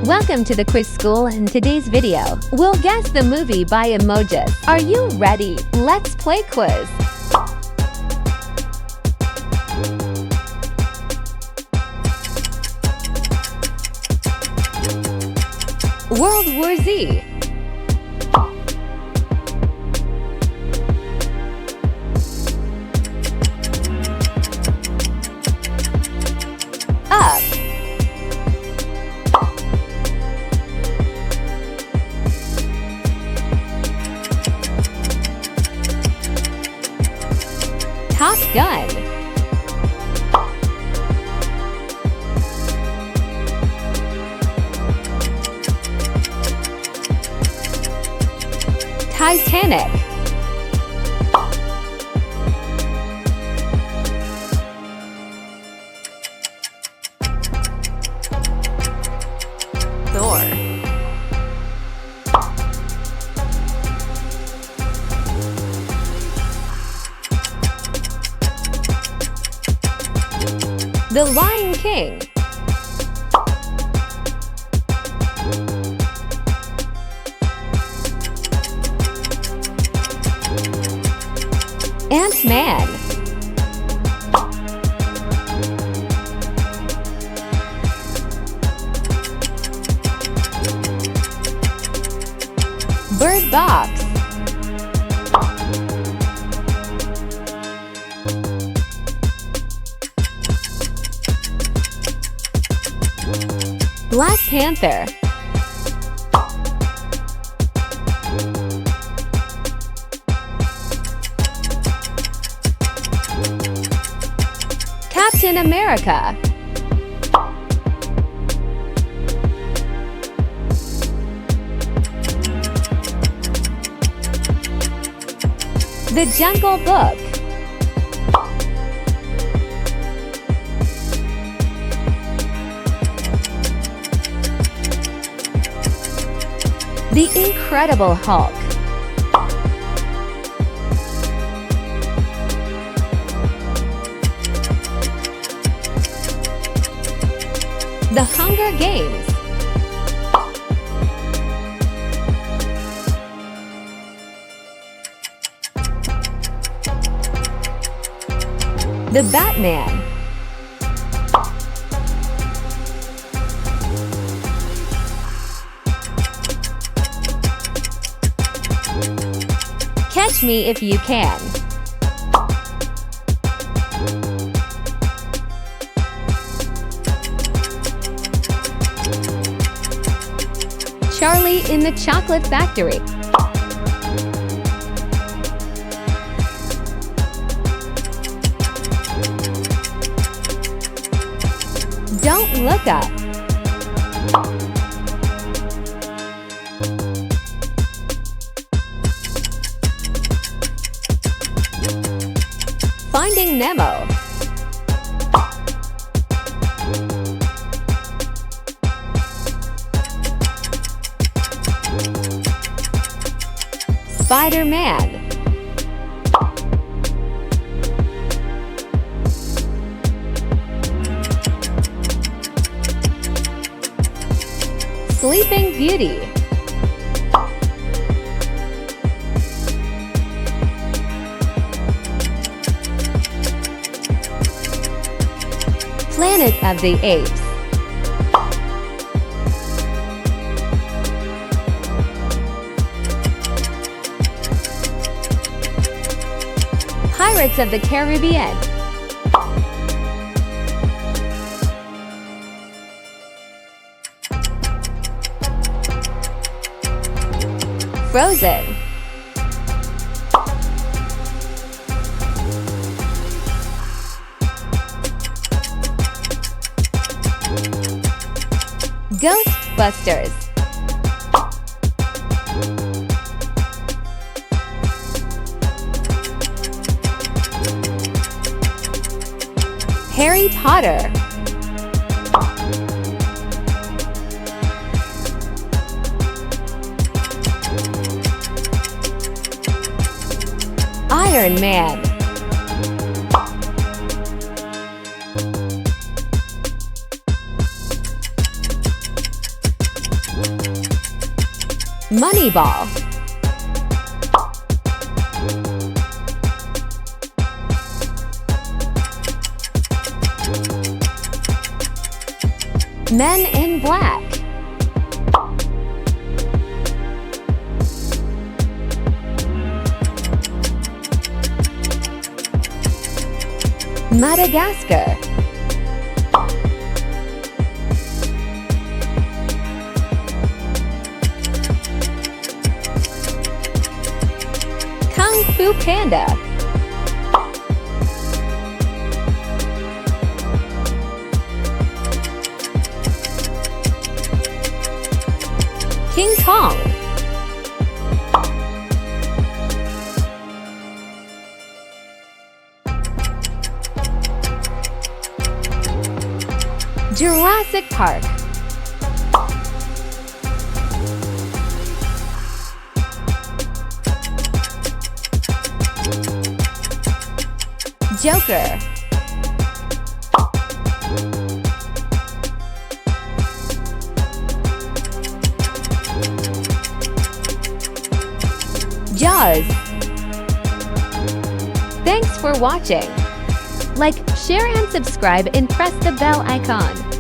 Welcome to the quiz school. In today's video, we'll guess the movie by emojis. Are you ready? Let's play quiz. World War Z. Up. Top Gun. Titanic. Thor. The Lion King. Ant-Man. Bird Box. Black Panther. Captain America. The Jungle Book. The Incredible Hulk. The Hunger Games. The Batman. Catch Me If You Can. Charlie in the Chocolate Factory. Don't Look Up. Finding Nemo. Spider-Man. Sleeping Beauty. Planet of the Apes. Pirates of the Caribbean. Frozen. Ghostbusters. Harry Potter. Iron Man. Moneyball. Men in Black. Madagascar. Kung Fu Panda. King Kong. Jurassic Park. Joker. Jaws. Thanks for watching. Like, share and subscribe and press the bell icon.